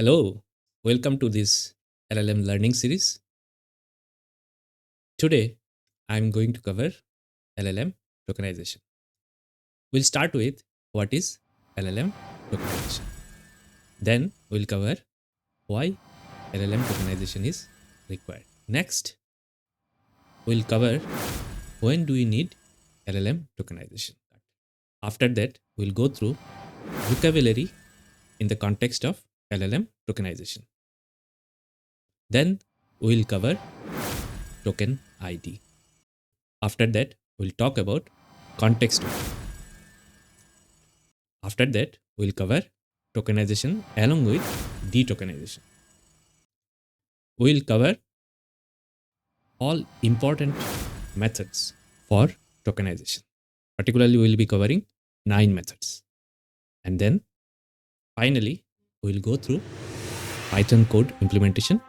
Hello, welcome to this LLM learning series. Today, I'm going to cover LLM tokenization. We'll start with what is LLM tokenization. Then we'll cover why LLM tokenization is required. Next, we'll cover when do we need LLM tokenization. After that, we'll go through vocabulary in the context of LLM tokenization. Then we'll cover token ID. After that, we'll talk about context. After that, we'll cover tokenization along with de-tokenization. We'll cover all important methods for tokenization. Particularly, we'll be covering 9 methods. And then finally, we'll go through Python code implementation.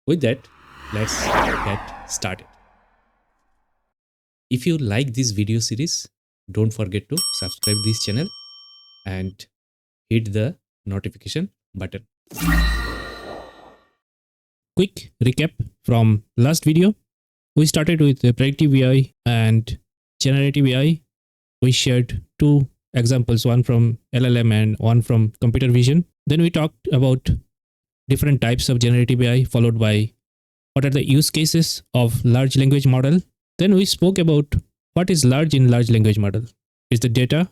With that, let's get started. If you like this video series, don't forget to subscribe this channel and hit the notification button. Quick recap from last video. We started with the predictive AI and generative AI. We shared 2 examples, one from LLM and one from computer vision. Then we talked about different types of generative AI, followed by what are the use cases of large language model. Then we spoke about what is large in large language model. Is the data,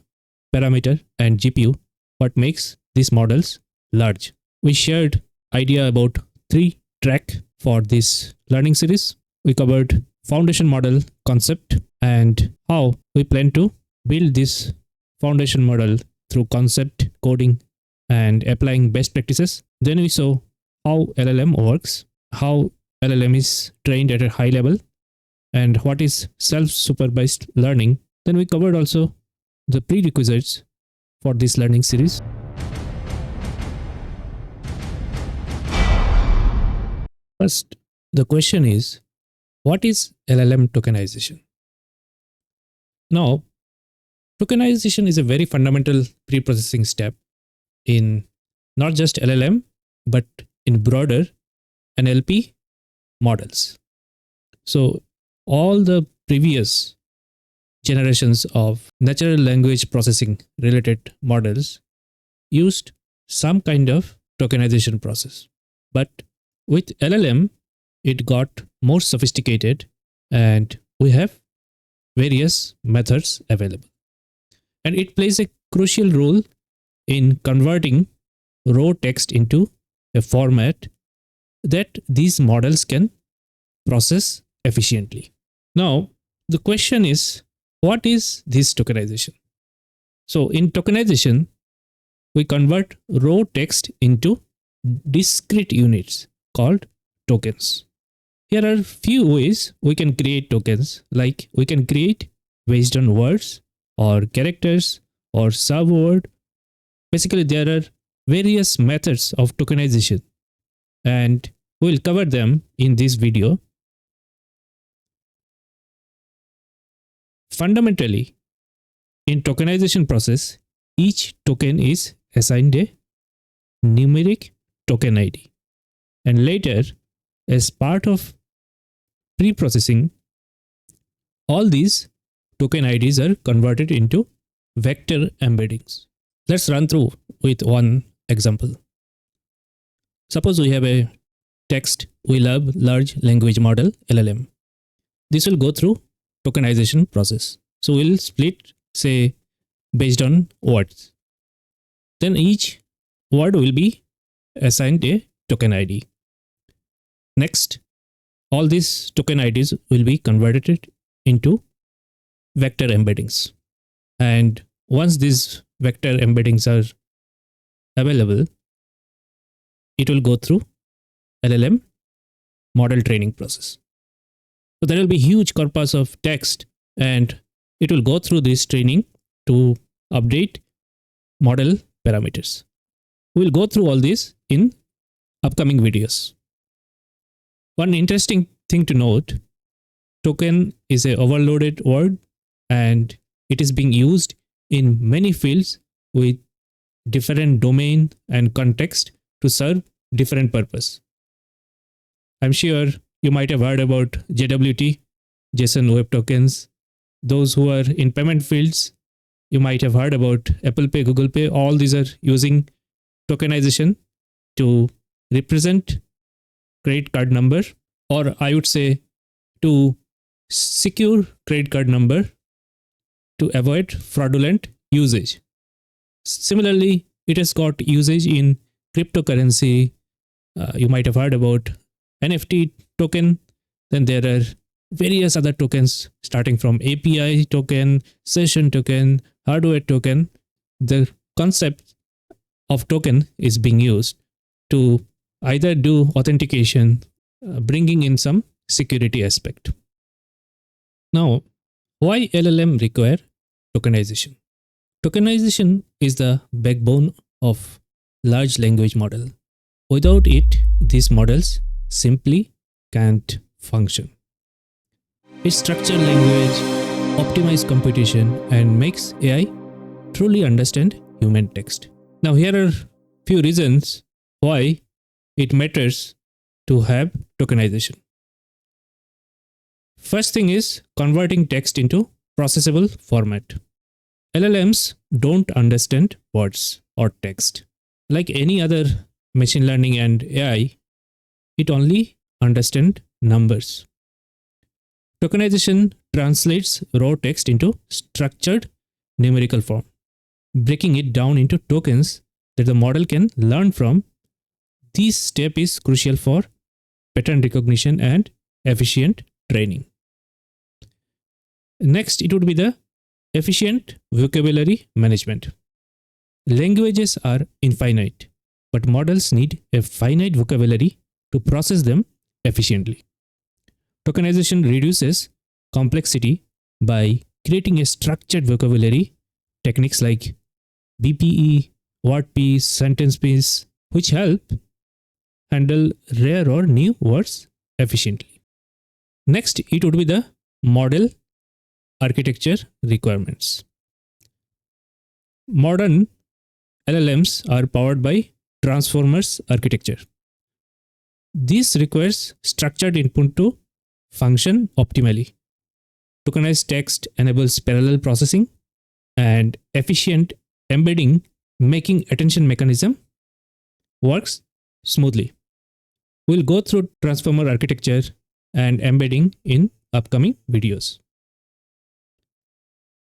parameter and GPU what makes these models large. We shared idea about 3 track for this learning series. We covered foundation model concept and how we plan to build this foundation model through concept, coding and applying best practices. Then we saw how LLM works, how LLM is trained at a high level, and what is self-supervised learning. Then we covered also the prerequisites for this learning series. First, the question is, what is LLM tokenization? Now, tokenization is a very fundamental pre-processing step in not just LLM, but in broader NLP models. So all the previous generations of natural language processing related models used some kind of tokenization process. But with LLM, it got more sophisticated and we have various methods available. And it plays a crucial role in converting raw text into a format that these models can process efficiently. Now, the question is, what is this tokenization? So in tokenization, we convert raw text into discrete units called tokens. Here are few ways we can create tokens, like we can create based on words or characters or subword. Basically, there are various methods of tokenization and we'll cover them in this video. Fundamentally, in tokenization process, each token is assigned a numeric token ID. And later, as part of pre-processing, all these token IDs are converted into vector embeddings. Let's run through with one example. Suppose we have a text, we love large language model LLM. This will go through tokenization process. So we'll split, say, based on words. Then each word will be assigned a token ID. Next, all these token IDs will be converted into vector embeddings. And once these vector embeddings are available, it will go through LLM model training process. So there will be huge corpus of text and it will go through this training to update model parameters. We will go through all this in upcoming videos. One interesting thing to note, token is an overloaded word and it is being used in many fields with different domain and context to serve different purpose. I'm sure you might have heard about JWT, JSON Web Tokens. Those who are in payment fields, you might have heard about Apple Pay, Google Pay. All these are using tokenization to represent credit card number, or I would say to secure credit card number to avoid fraudulent usage. Similarly, it has got usage in cryptocurrency. You might have heard about NFT token. Then there are various other tokens starting from API token, session token, hardware token. The concept of token is being used to either do authentication, bringing in some security aspect. Now, why LLM require tokenization? Tokenization is the backbone of large language model. Without it, these models simply can't function. It structures language, optimizes computation, and makes AI truly understand human text. Now, here are few reasons why it matters to have tokenization. First thing is converting text into processable format. LLMs don't understand words or text. Like any other machine learning and AI, it only understands numbers. Tokenization translates raw text into structured numerical form, breaking it down into tokens that the model can learn from. This step is crucial for pattern recognition and efficient training. Next, it would be the efficient vocabulary management. Languages are infinite, but models need a finite vocabulary to process them efficiently. Tokenization reduces complexity by creating a structured vocabulary. Techniques like BPE, WordPiece, SentencePiece, which help handle rare or new words efficiently. Next, it would be the model architecture requirements. Modern LLMs are powered by transformers architecture. This requires structured input to function optimally. Tokenized text enables parallel processing and efficient embedding, making attention mechanism works smoothly. We'll go through transformer architecture and embedding in upcoming videos.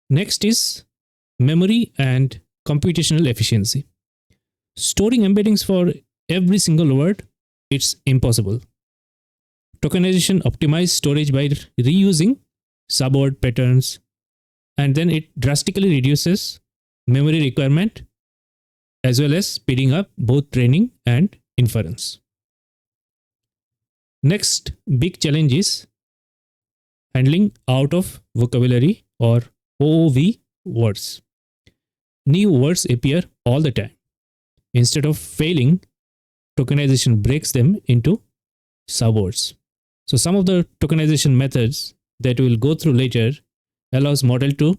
Next is memory and computational efficiency. Storing embeddings for every single word, it's impossible. Tokenization optimizes storage by reusing subword patterns, and then it drastically reduces memory requirement as well as speeding up both training and inference. Next big challenge is handling out of vocabulary or OOV words. New words appear all the time. Instead of failing, tokenization breaks them into subwords. So some of the tokenization methods that we'll go through later allows model to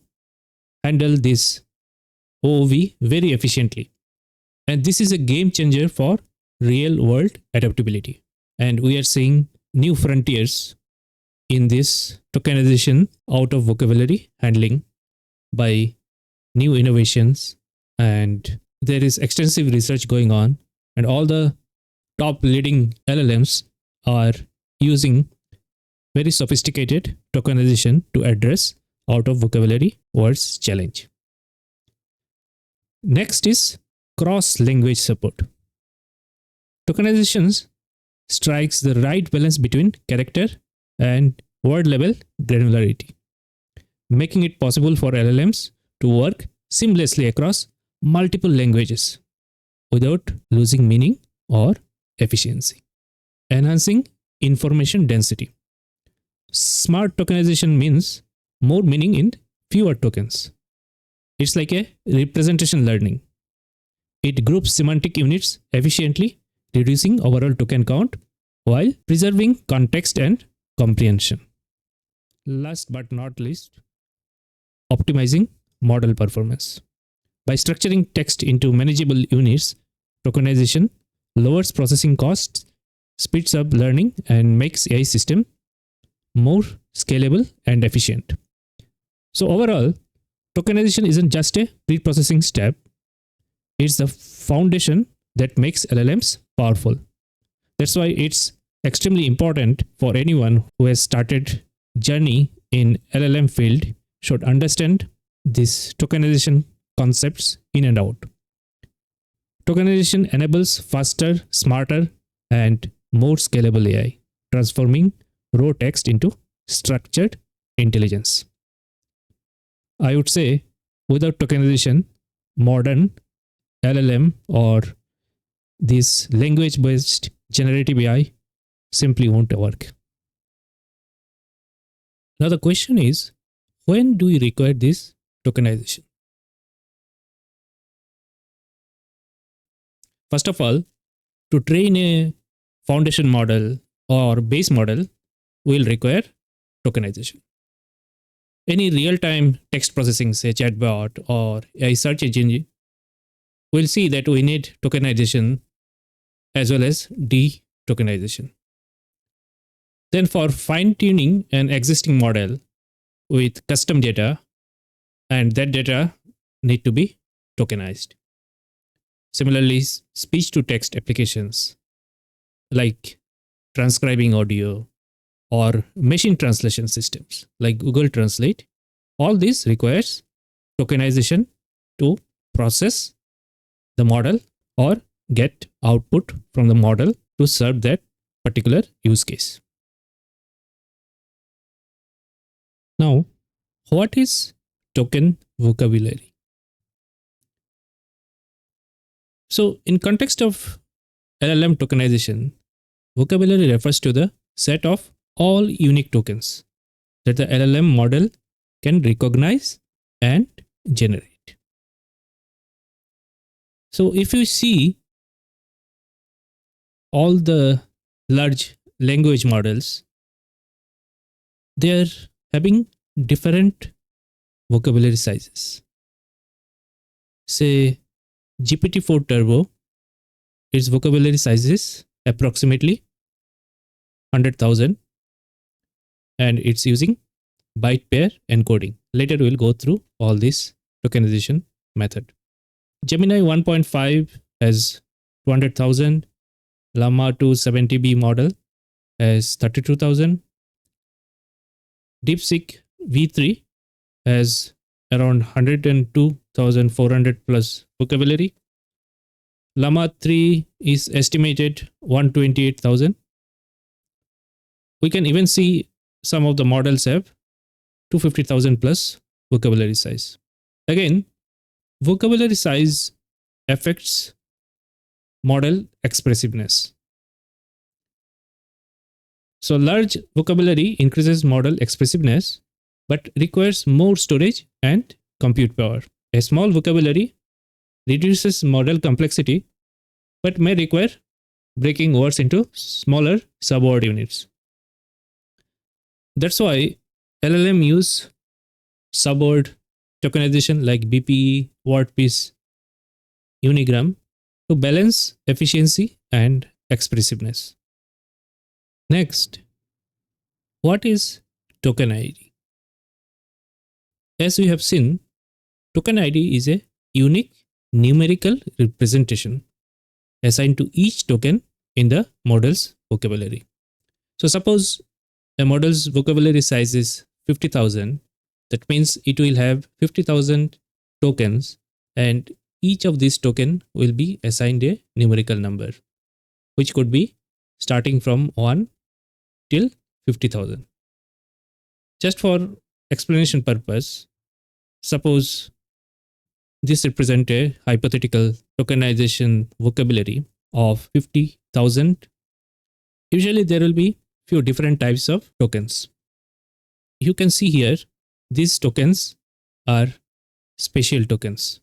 handle this OOV very efficiently. And this is a game changer for real world adaptability. And we are seeing new frontiers in this tokenization out of vocabulary handling by new innovations, and there is extensive research going on, and all the top leading LLMs are using very sophisticated tokenization to address out of vocabulary words challenge. Next is cross language support. Tokenization strikes the right balance between character and word level granularity, making it possible for LLMs to work seamlessly across multiple languages without losing meaning or efficiency. Enhancing information density. Smart tokenization means more meaning in fewer tokens. It's like a representation learning. It groups semantic units efficiently, reducing overall token count while preserving context and comprehension. Last but not least, optimizing model performance. By structuring text into manageable units, tokenization lowers processing costs, speeds up learning, and makes AI system more scalable and efficient. So overall, tokenization isn't just a pre-processing step, it's the foundation that makes LLMs powerful. That's why it's extremely important for anyone who has started journey in LLM field should understand these tokenization concepts in and out. Tokenization enables faster, smarter, and more scalable AI, transforming raw text into structured intelligence. I would say without tokenization, modern LLM or this language-based generative AI simply won't work. Now the question is, when do we require this tokenization? First of all, to train a foundation model or base model, we'll require tokenization. Any real-time text processing, say chatbot or a search engine, we'll see that we need tokenization as well as de-tokenization. Then for fine-tuning an existing model with custom data, and that data need to be tokenized. Similarly, speech-to-text applications like transcribing audio or machine translation systems like Google Translate, all this requires tokenization to process the model or get output from the model to serve that particular use case. Now, what is token vocabulary? So, in context of LLM tokenization, vocabulary refers to the set of all unique tokens that the LLM model can recognize and generate. So, if you see all the large language models, they are having different vocabulary sizes. Say GPT-4 Turbo, its vocabulary size is approximately 100,000 and it's using Byte-Pair Encoding. Later we'll go through all this tokenization method. Gemini 1.5 has 200,000, Llama 2 70B model has 32,000, DeepSeek V3 has around 102,400 plus vocabulary. Llama 3 is estimated 128,000. We can even see some of the models have 250,000 plus vocabulary size. Again, vocabulary size affects model expressiveness. So large vocabulary increases model expressiveness but requires more storage and compute power. A small vocabulary reduces model complexity but may require breaking words into smaller subword units. That's why LLM use subword tokenization like BPE, WordPiece, Unigram to balance efficiency and expressiveness. Next, what is token ID? As we have seen, token ID is a unique numerical representation assigned to each token in the model's vocabulary. So suppose a model's vocabulary size is 50,000. That means it will have 50,000 tokens and each of these tokens will be assigned a numerical number, which could be starting from 1 till 50,000. Just for explanation purpose, suppose this represents a hypothetical tokenization vocabulary of 50,000. Usually there will be few different types of tokens. You can see here, these tokens are special tokens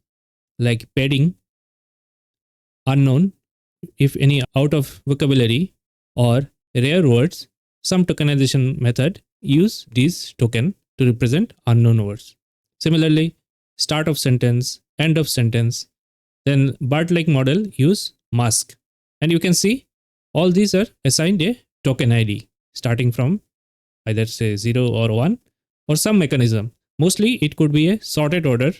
like padding, unknown, if any out of vocabulary or rare words. Some tokenization method use these token to represent unknown words. Similarly, start of sentence, end of sentence. Then BART-like model use mask. And you can see all these are assigned a token ID starting from either say 0 or 1 or some mechanism. Mostly it could be a sorted order.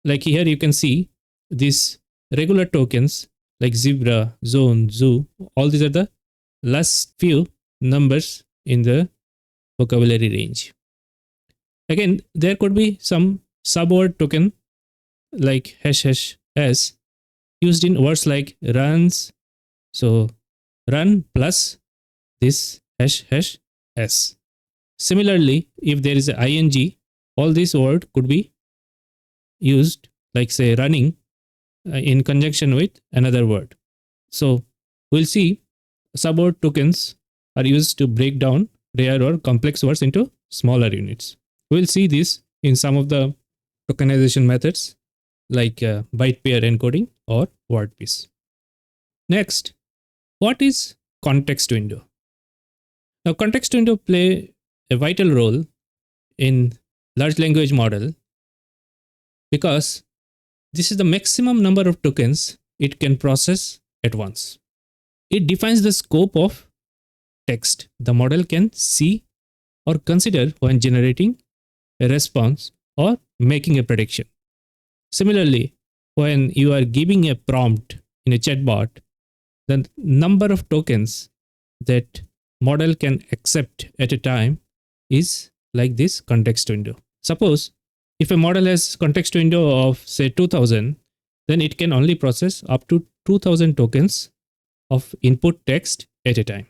Like here you can see these regular tokens like zebra, zone, zoo. All these are the last few numbers in the vocabulary range. Again, there could be some subword token like hash hash s used in words like runs. So run plus this hash hash s. Similarly, if there is a ing, all this word could be used like say running in conjunction with another word. So we'll see subword tokens are used to break down rare or complex words into smaller units. We'll see this in some of the tokenization methods like Byte-Pair Encoding or WordPiece. Next, what is context window? Now, context window play a vital role in large language model because this is the maximum number of tokens it can process at once. It defines the scope of text the model can see or consider when generating a response or making a prediction. Similarly, when you are giving a prompt in a chatbot, the number of tokens that model can accept at a time is like this context window. Suppose if a model has context window of say 2000, then it can only process up to 2000 tokens of input text at a time.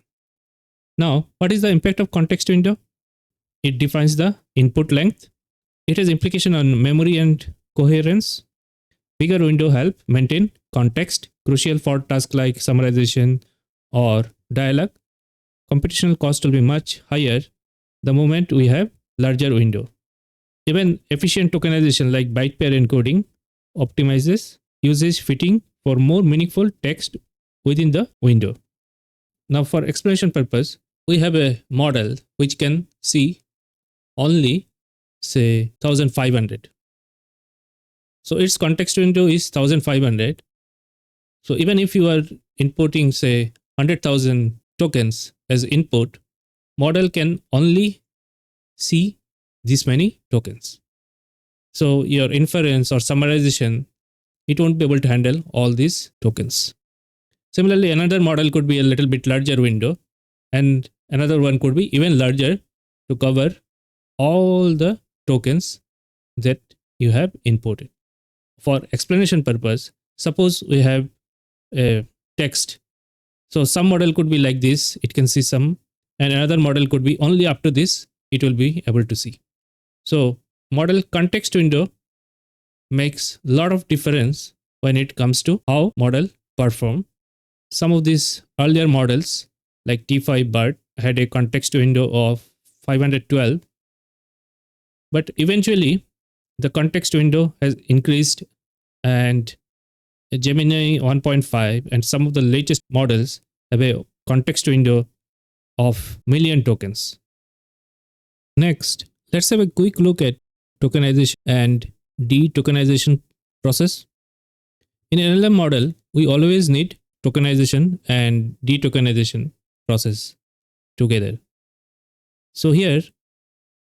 Now, what is the impact of context window? It defines the input length. It has implication on memory and coherence. Bigger window help maintain context, crucial for tasks like summarization or dialogue. Computational cost will be much higher the moment we have larger window. Even efficient tokenization like Byte-Pair Encoding optimizes usage fitting for more meaningful text within the window. Now for explanation purpose, we have a model which can see only say 1500. So its context window is 1500. So even if you are inputting say 100,000 tokens as input, model can only see this many tokens. So your inference or summarization, it won't be able to handle all these tokens. Similarly, another model could be a little bit larger window and another one could be even larger to cover all the tokens that you have inputted. For explanation purpose, suppose we have a text. So some model could be like this, it can see some, and another model could be only up to this, it will be able to see. So model context window makes a lot of difference when it comes to how model perform. Some of these earlier models like T5 BERT had a context window of 512, but eventually the context window has increased and Gemini 1.5 and some of the latest models have a context window of million tokens. Next, let's have a quick look at tokenization and de-tokenization process. In an LLM model, we always need tokenization and de-tokenization process together. So here,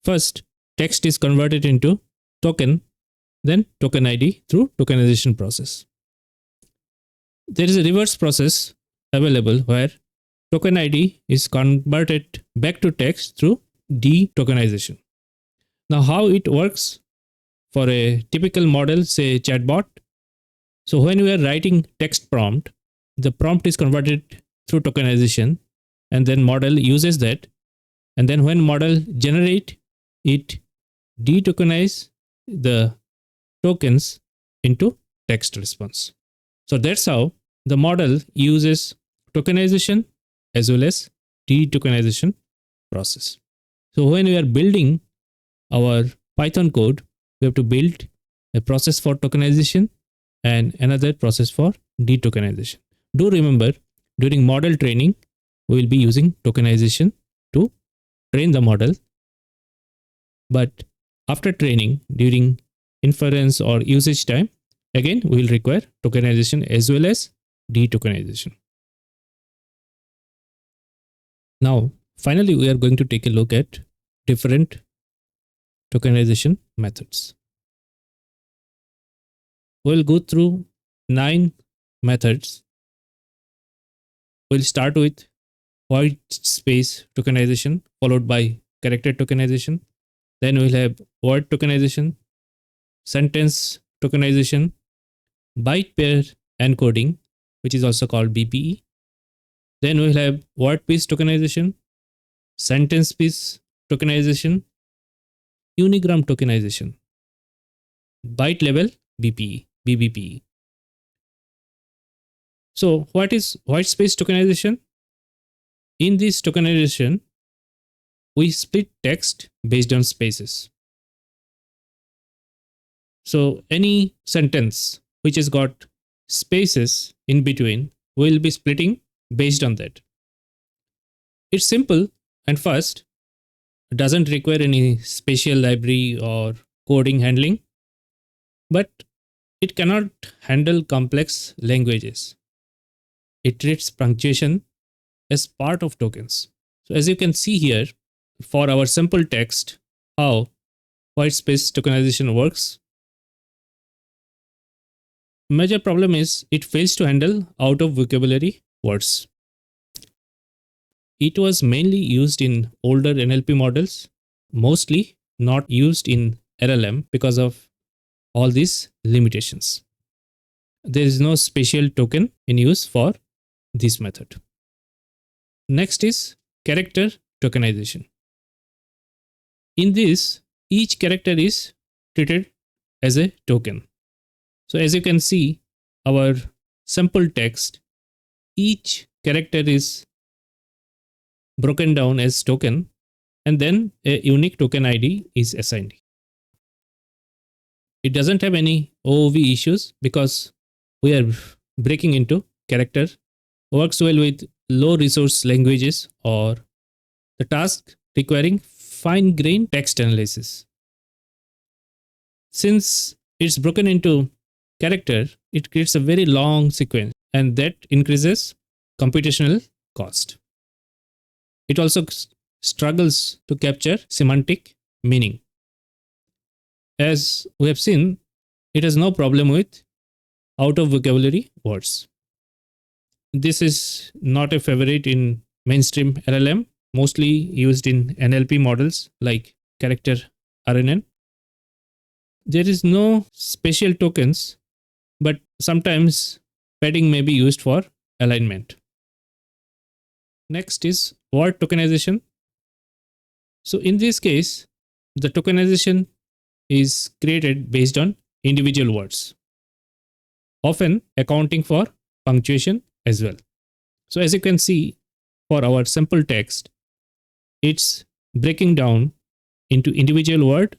first text is converted into token, then token ID through tokenization process. There is a reverse process available where token ID is converted back to text through de-tokenization. Now how it works for a typical model, say chatbot. So when we are writing text prompt, the prompt is converted through tokenization and then model uses that. And then when model generate, it de-tokenize the tokens into text response. So that's how the model uses tokenization as well as de-tokenization process. So when we are building our Python code, we have to build a process for tokenization and another process for de-tokenization. Do remember, during model training, we will be using tokenization to train the model. But after training, during inference or usage time, again, we will require tokenization as well as de-tokenization. Now, finally, we are going to take a look at different tokenization methods. We'll go through 9 methods. We'll start with Whitespace tokenization, followed by character tokenization. Then we'll have word tokenization, sentence tokenization, Byte-Pair Encoding, which is also called BPE. Then we'll have WordPiece Tokenization, SentencePiece Tokenization, Unigram Tokenization, Byte-Level BPE, BBPE. So what is Whitespace Tokenization? In this tokenization, we split text based on spaces. So any sentence which has got spaces in between, we'll be splitting based on that. It's simple and fast. It doesn't require any special library or coding handling, but it cannot handle complex languages. It treats punctuation as part of tokens. So as you can see here, for our simple text, how Whitespace tokenization works. Major problem is it fails to handle out of vocabulary words. It was mainly used in older NLP models, mostly not used in LLM because of all these limitations. There is no special token in use for this method. Next is character tokenization. In this, each character is treated as a token. So as you can see, our simple text, each character is broken down as token, and then a unique token ID is assigned. It doesn't have any OOV issues because we are breaking into character, works well with low resource languages or the task requiring fine-grained text analysis. Since it's broken into character, it creates a very long sequence, and that increases computational cost. It also struggles to capture semantic meaning. As we have seen, it has no problem with out of vocabulary words. This is not a favorite in mainstream LLM, mostly used in NLP models like character RNN. There is no special tokens, but sometimes padding may be used for alignment. Next is word tokenization. So in this case, the tokenization is created based on individual words, often accounting for punctuation as well. So as you can see, for our simple text, it's breaking down into individual word,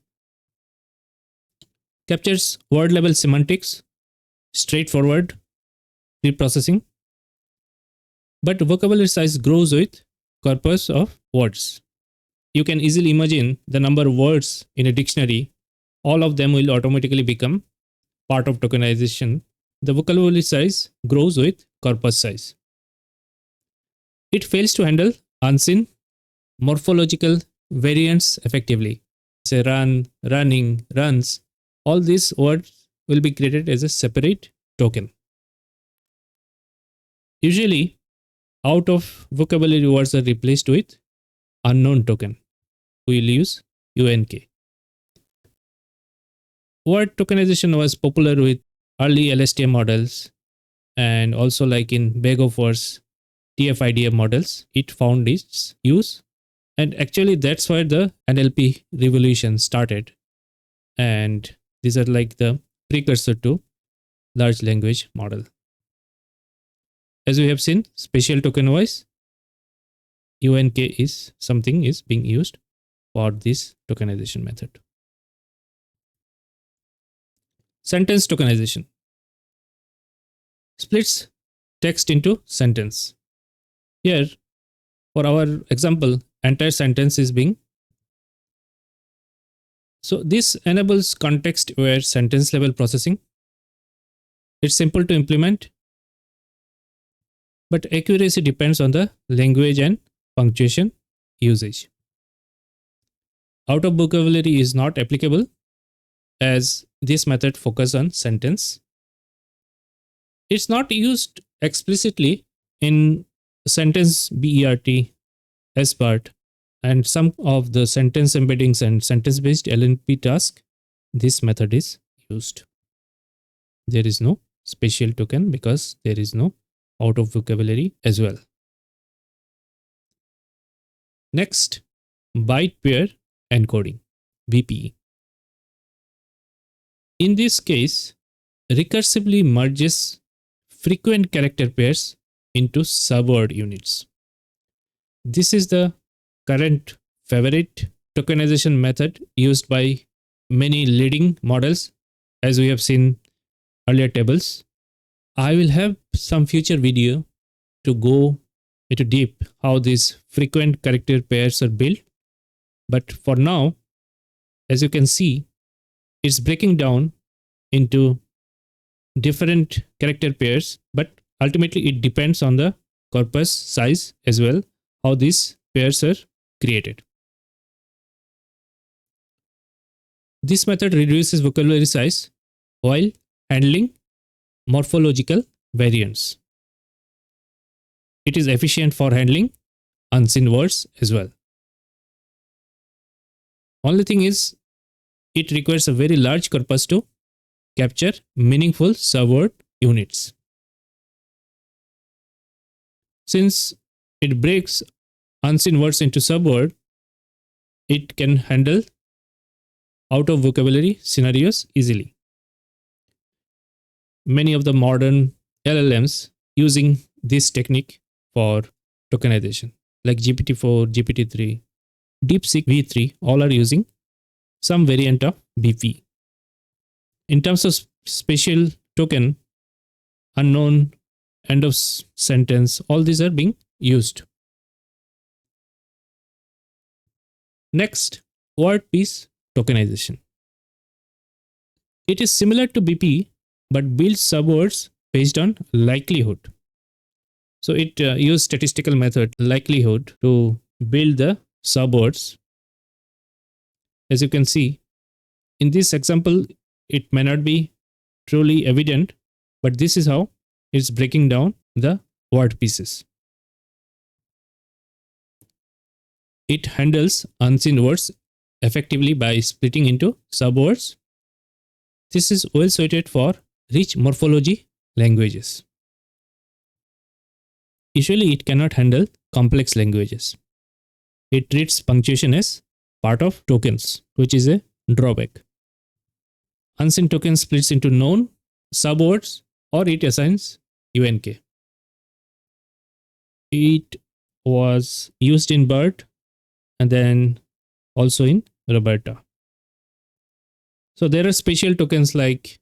captures word level semantics, straightforward preprocessing, but vocabulary size grows with corpus of words. You can easily imagine the number of words in a dictionary. All of them will automatically become part of tokenization. The vocabulary size grows with corpus size. It fails to handle unseen morphological variants effectively. Say run, running, runs. All these words will be created as a separate token. Usually, out of vocabulary words are replaced with unknown token. We will use UNK. Word tokenization was popular with early LSTM models, and also like in Bag of Words, TF-IDF models, it found its use. And actually that's where the NLP revolution started. And these are like the precursor to large language model. As we have seen, spatial token wise, UNK is something is being used for this tokenization method. Sentence tokenization splits text into sentence. Here, for our example, entire sentence is being So this enables context-aware sentence-level processing. It's simple to implement, but accuracy depends on the language and punctuation usage. Out of vocabulary is not applicable as this method focuses on sentence. It's not used explicitly in sentence BERT as part and some of the sentence embeddings and sentence-based LNP task. This method is used. There is no special token because there is no out of vocabulary as well. Next, Byte-Pair Encoding, BPE. In this case, recursively merges frequent character pairs into subword units. This is the current favorite tokenization method used by many leading models, as we have seen earlier tables. I will have some future video to go into deep how these frequent character pairs are built. But for now, as you can see, it's breaking down into different character pairs, but ultimately it depends on the corpus size as well, how these pairs are created. This method reduces vocabulary size while handling morphological variants. It is efficient for handling unseen words as well. Only thing is, it requires a very large corpus to capture meaningful subword units. Since it breaks unseen words into subword, it can handle out of vocabulary scenarios easily. Many of the modern LLMs using this technique for tokenization, like GPT-4, GPT-3, DeepSeek V3, all are using some variant of BPE. In terms of spatial token, unknown, end of sentence, all these are being used. Next, WordPiece Tokenization. It is similar to BPE, but builds subwords based on likelihood. So it uses statistical method likelihood to build the subwords. As you can see, in this example, it may not be truly evident, but this is how it's breaking down the word pieces. It handles unseen words effectively by splitting into subwords. This is well suited for rich morphology languages. Usually, it cannot handle complex languages. It treats punctuation as part of tokens, which is a drawback. Unseen token splits into known subwords or it assigns UNK. It was used in BERT and then also in Roberta. So there are special tokens like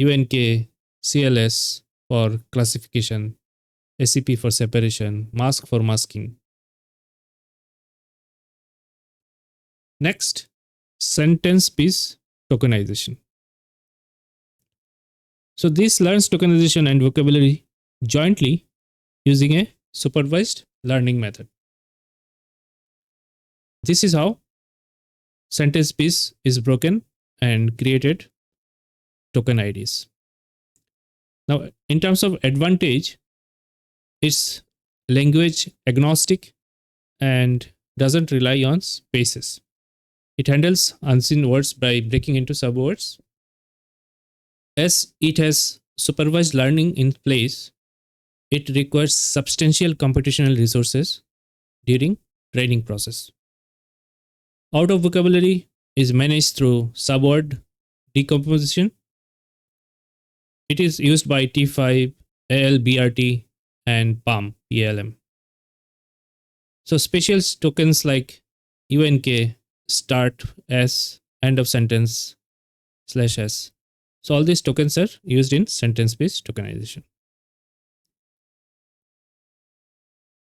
UNK, CLS for classification, SCP for separation, mask for masking. Next, SentencePiece Tokenization. So this learns tokenization and vocabulary jointly using a supervised learning method. This is how SentencePiece is broken and created token IDs. Now, in terms of advantage, it's language agnostic and doesn't rely on spaces. It handles unseen words by breaking into subwords. As it has supervised learning in place, it requires substantial computational resources during training process. Out of vocabulary is managed through subword decomposition. It is used by T5, ALBRT, and PALM, PALM. So special tokens like UNK, start S, end of sentence, /S. So all these tokens are used in SentencePiece tokenization.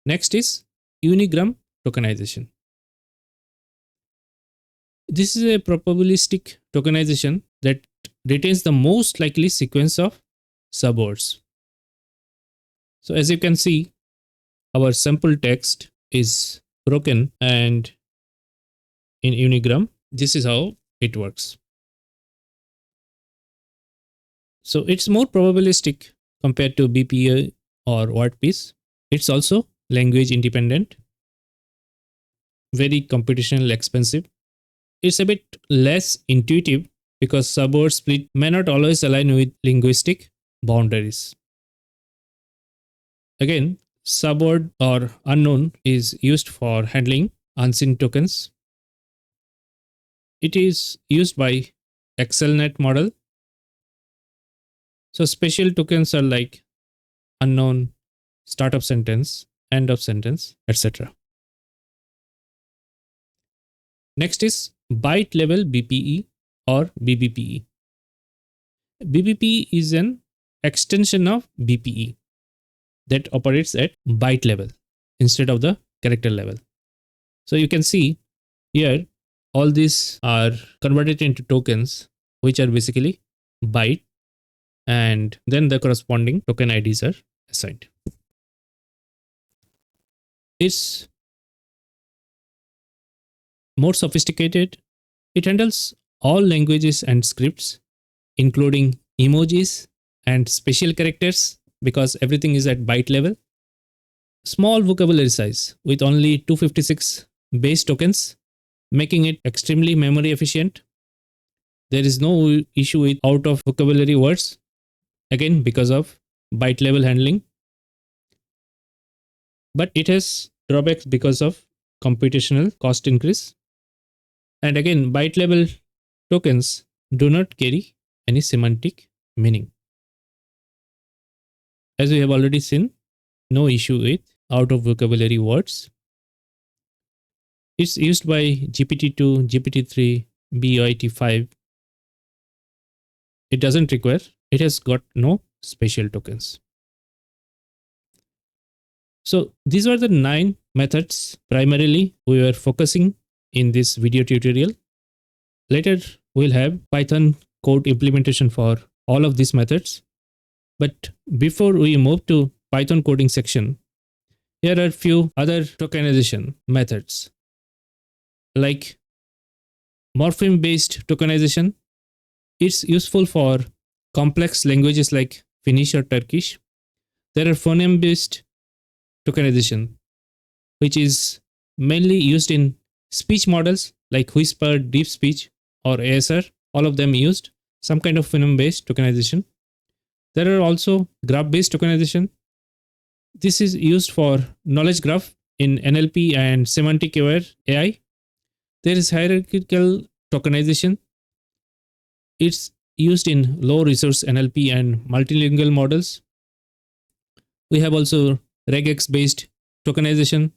Next is Unigram tokenization. This is a probabilistic tokenization that retains the most likely sequence of subwords. So as you can see, our sample text is broken, and in Unigram, this is how it works. So it's more probabilistic compared to BPE or WordPiece. It's also language independent, very computational expensive. It's a bit less intuitive because subword split may not always align with linguistic boundaries. Again, subword or unknown is used for handling unseen tokens. It is used by XLNet model. So special tokens are like unknown, start of sentence, end of sentence, etc. Next is Byte-Level BPE or BBPE. BBPE is an extension of BPE that operates at byte level instead of the character level. So you can see here all these are converted into tokens, which are basically byte, and then the corresponding token IDs are assigned. It's more sophisticated. It handles all languages and scripts, including emojis and special characters, because everything is at byte level. Small vocabulary size with only 256 base tokens, making it extremely memory efficient. There is no issue with out of vocabulary words, again, because of byte level handling. But it has drawbacks because of computational cost increase. And again, byte level tokens do not carry any semantic meaning. As we have already seen, no issue with out of vocabulary words. It's used by GPT-2, GPT-3, BYT5. It doesn't require, it has got no special tokens. So these were the 9 methods primarily we were focusing in this video tutorial. Later we'll have Python code implementation for all of these methods. But before we move to Python coding section, here are a few other tokenization methods like morpheme based tokenization. It's useful for complex languages like Finnish or Turkish. There are phoneme based tokenization, which is mainly used in speech models like Whisper, Deep Speech, or ASR. All of them used some kind of phoneme based tokenization. There are also graph based tokenization. This is used for knowledge graph in NLP and semantic aware AI. There is hierarchical tokenization. It's used in low resource NLP and multilingual models. We have also regex based tokenization.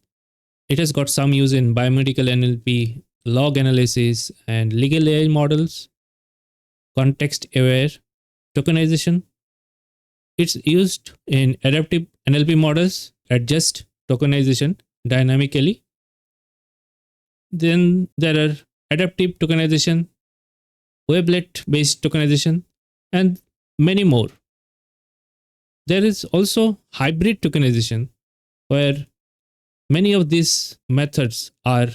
It has got some use in biomedical NLP, log analysis, and legal AI models. Context aware tokenization. It's used in adaptive NLP models, adjust tokenization dynamically. Then there are adaptive tokenization, wavelet based tokenization, and many more. There is also hybrid tokenization, where many of these methods are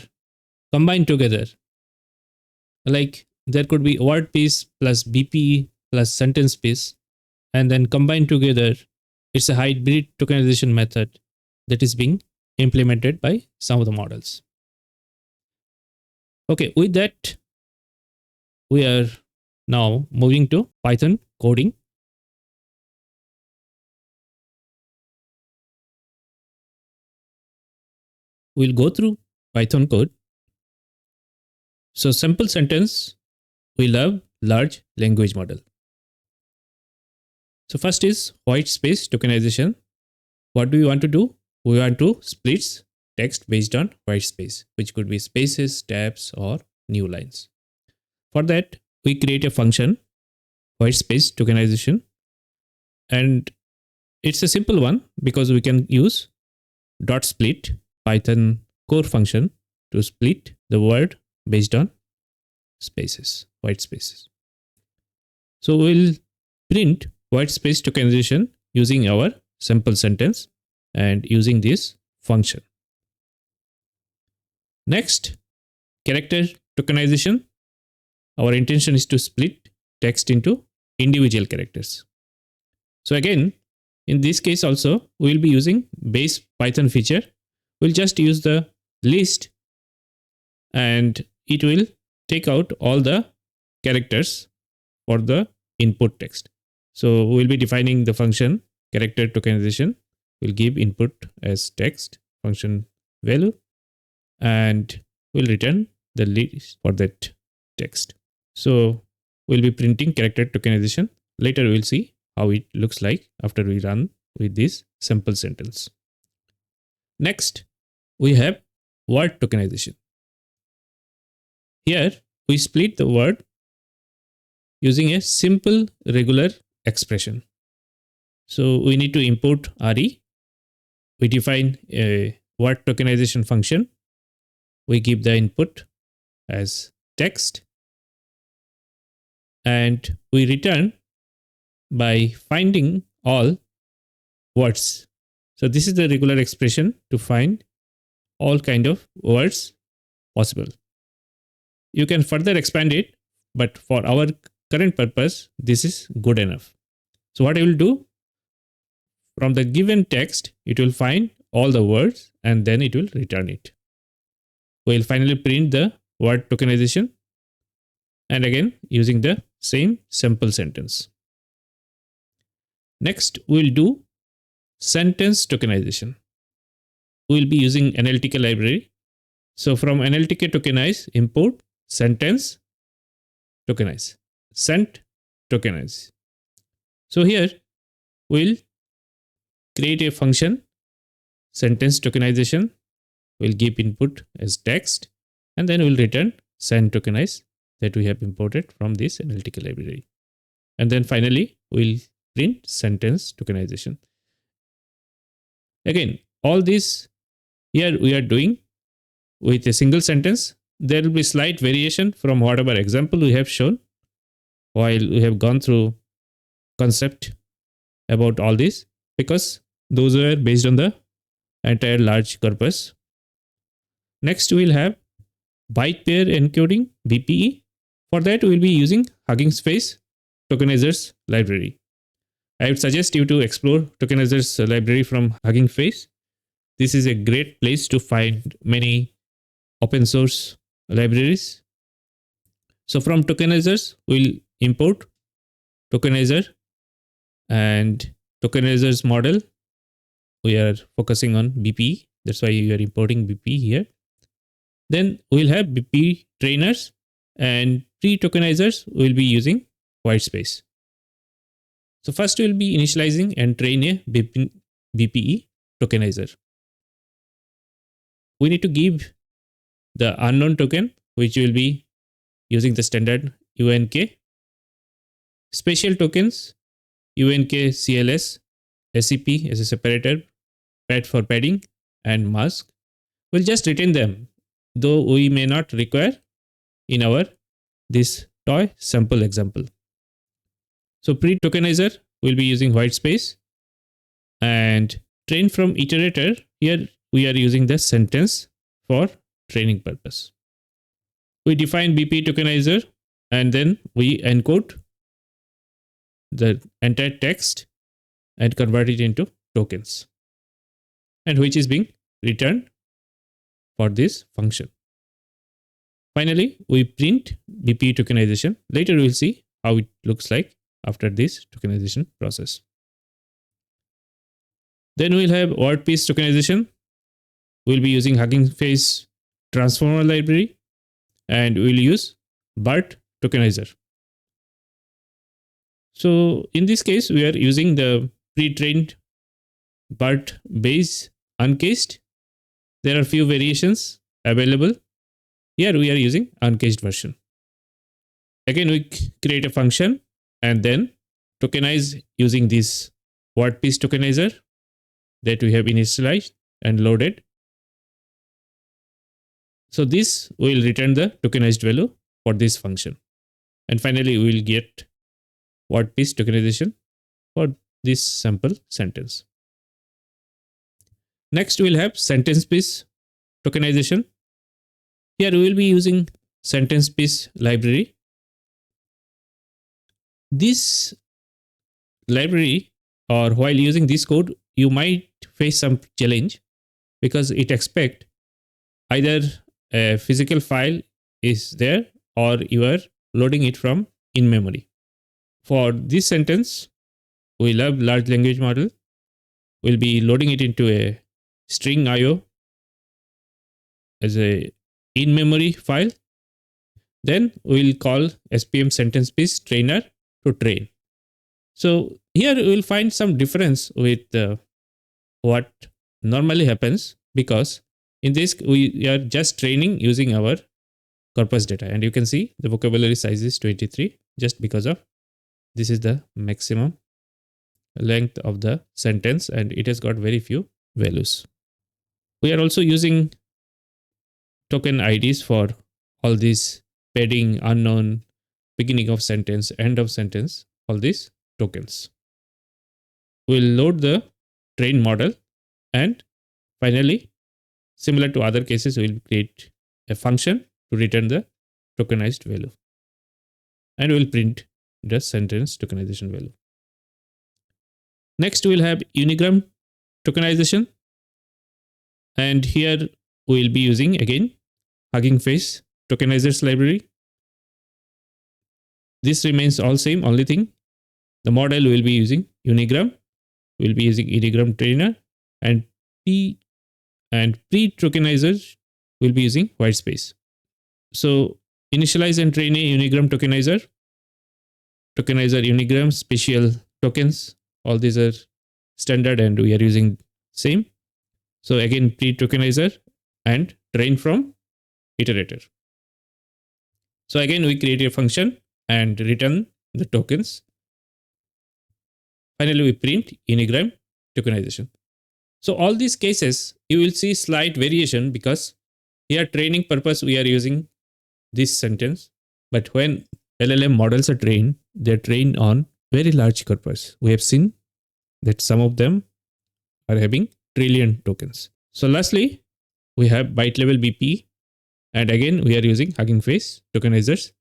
combined together. Like there could be WordPiece plus BPE plus SentencePiece, and then combined together, it's a hybrid tokenization method that is being implemented by some of the models. Okay, with that, we are now moving to Python coding. We'll go through Python code. So simple sentence, we love large language model. So first is Whitespace Tokenization. What do we want to do? We want to split text based on whitespace, which could be spaces, tabs, or new lines. For that, we create a function, Whitespace Tokenization. And it's a simple one because we can use .split Python core function to split the word based on spaces, white spaces. So we'll print Whitespace tokenization using our simple sentence and using this function. Next, character tokenization. Our intention is to split text into individual characters. So again, in this case also, we'll be using base Python feature. We'll just use the list and it will take out all the characters for the input text. So we'll be defining the function character tokenization. We'll give input as text function value and we'll return the list for that text. So we'll be printing character tokenization. Later we'll see how it looks like after we run with this simple sentence. Next, we have word tokenization. Here we split the word using a simple regular expression. So we need to import RE. We define a word tokenization function. We give the input as text and we return by finding all words. So this is the regular expression to find all kind of words possible. You can further expand it, but for our current purpose, this is good enough. So what I will do, from the given text, it will find all the words and then it will return it. We'll finally print the word tokenization and again using the same simple sentence. Next, we'll do sentence tokenization. We'll be using NLTK library. So from NLTK tokenize, import sentence tokenize, sent tokenize. So here we'll create a function sentence tokenization. We'll give input as text and then we'll return send tokenize that we have imported from this NLTK library. And then finally we'll print sentence tokenization. Again, all this here we are doing with a single sentence. There will be slight variation from whatever example we have shown while we have gone through concept about all this, because those were based on the entire large corpus. Next, we'll have Byte-Pair Encoding BPE. For that, we'll be using Hugging Face Tokenizers library. I would suggest you to explore Tokenizers library from Hugging Face. This is a great place to find many open source libraries. So from Tokenizers, we'll import tokenizer and tokenizers model. We are focusing on BPE. That's why we are importing BPE here. Then we'll have BPE trainers and pre-tokenizers we'll be using Whitespace. So first we'll be initializing and train a BPE tokenizer. We need to give the unknown token, which will be using the standard UNK. Special tokens, UNK CLS, SCP as a separator, pad for padding, and mask. We'll just retain them, though we may not require in our this toy sample example. So pre-tokenizer will be using Whitespace and train from iterator. Here we are using the sentence for training purpose. We define BPE tokenizer and then we encode the entire text and convert it into tokens, and which is being returned for this function. Finally, we print BPE tokenization. Later we'll see how it looks like after this tokenization process. Then we'll have WordPiece tokenization. We'll be using Hugging Face transformer library and we'll use BERT tokenizer. So in this case, we are using the pre-trained BERT base uncaged. There are few variations available. Here we are using uncaged version. Again, we create a function and then tokenize using this WordPiece tokenizer that we have initialized and loaded. So this will return the tokenized value for this function. And finally, we will get WordPiece tokenization for this sample sentence. Next, we'll have SentencePiece tokenization. Here we will be using SentencePiece library. This library, or while using this code, you might face some challenge because it expects either a physical file is there or you are loading it from in memory. For this sentence, we'll have large language model. We'll be loading it into a string IO as a in-memory file. Then we'll call SPM SentencePiece trainer to train. So here we'll find some difference with what normally happens, because in this we are just training using our corpus data, and you can see the vocabulary size is 23 just because of this is the maximum length of the sentence and it has got very few values. We are also using token IDs for all these padding, unknown, beginning of sentence, end of sentence, all these tokens. We'll load the train model, and finally, similar to other cases, we'll create a function to return the tokenized value. And we'll print the sentence tokenization value. Next, we'll have Unigram tokenization. And here we'll be using again Hugging Face tokenizers library. This remains all same, only thing the model will be using Unigram. We'll be using Unigram trainer, and pre-tokenizers will be using Whitespace. So initialize and train a Unigram tokenizer Unigram special tokens. All these are standard and we are using same. So again, pre-tokenizer and train from iterator. So again, we create a function and return the tokens. Finally, we print Unigram tokenization. So all these cases, you will see slight variation because here training purpose, we are using this sentence. But when LLM models are trained, they're trained on very large corpus. We have seen that some of them are having trillion tokens. So lastly, we have Byte-Level BPE. And again, we are using Hugging Face tokenizers.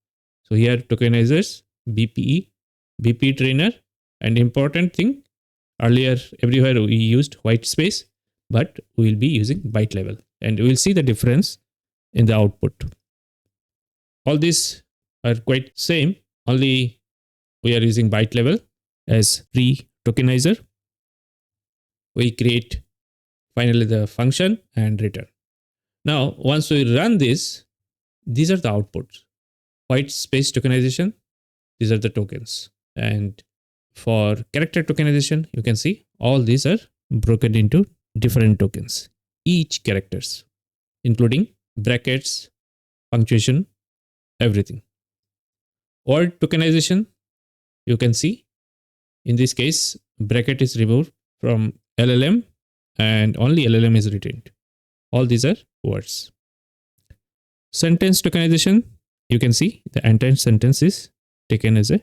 So here tokenizers, BPE, BPE trainer. And important thing, earlier everywhere we used Whitespace, but we will be using Byte-Level. And we will see the difference in the output. All these are quite same, only we are using Byte-Level as pre-tokenizer. We create finally the function and return. Now, once we run this, these are the outputs. Whitespace tokenization, these are the tokens. And for character tokenization, you can see all these are broken into different tokens, each characters, including brackets, punctuation, everything. Word tokenization, you can see in this case, bracket is removed from LLM and only LLM is retained. All these are words. Sentence tokenization, you can see the entire sentence is taken as a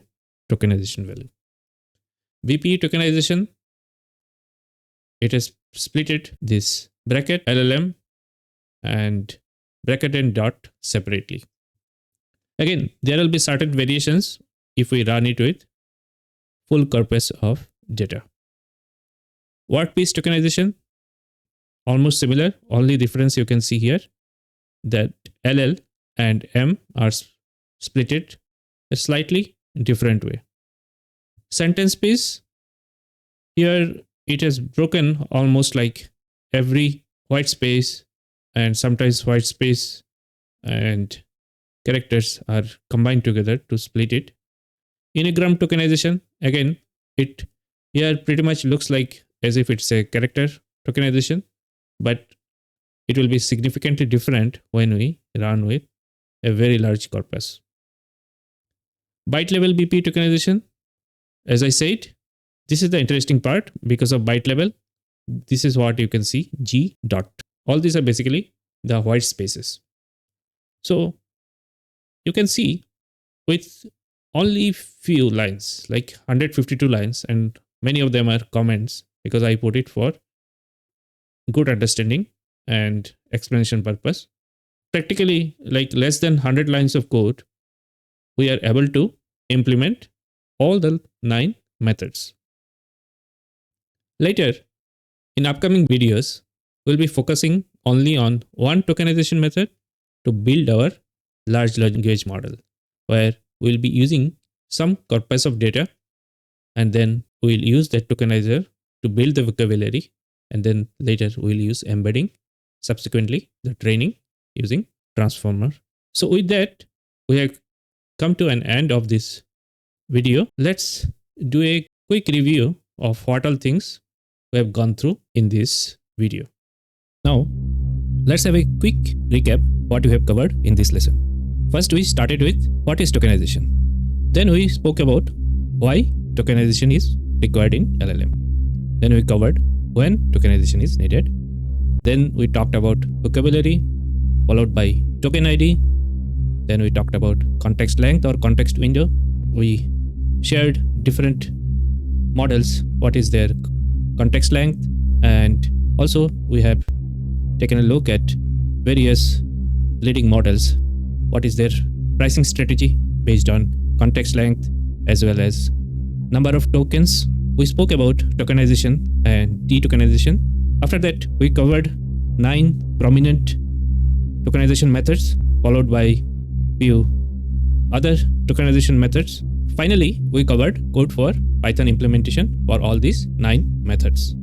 tokenization value. BPE tokenization, it has splitted this bracket, LLM, and bracket and dot separately. Again, there will be certain variations if we run it with full corpus of data. WordPiece tokenization, almost similar. Only difference you can see here that LL and M are splitted a slightly different way. SentencePiece, here it has broken almost like every white space, and sometimes white space and characters are combined together to split it. Unigram tokenization, again, it here pretty much looks like as if it's a character tokenization, but it will be significantly different when we run with a very large corpus. Byte-Level BPE tokenization, as I said, this is the interesting part because of Byte-Level. This is what you can see, G dot. All these are basically the white spaces. So You can see with only few lines, like 152 lines, and many of them are comments because I put it for good understanding and explanation purpose. Practically, like less than 100 lines of code, we are able to implement all the 9 methods. Later, in upcoming videos, we'll be focusing only on one tokenization method to build our large language model, where we'll be using some corpus of data, and then we'll use that tokenizer to build the vocabulary, and then later we'll use embedding, subsequently the training using transformer. So with that, we have come to an end of this video. Let's do a quick review of what all things we have gone through in this video. Now, let's have a quick recap what we have covered in this lesson. First, we started with what is tokenization. Then we spoke about why tokenization is required in LLM. Then we covered when tokenization is needed. Then we talked about vocabulary, followed by token ID. Then we talked about context length or context window. We shared different models, what is their context length, and also we have taken a look at various leading models, what is their pricing strategy based on context length as well as number of tokens. We spoke about tokenization and de-tokenization. After that, we covered 9 prominent tokenization methods, followed by few other tokenization methods. Finally, we covered code for Python implementation for all these 9 methods.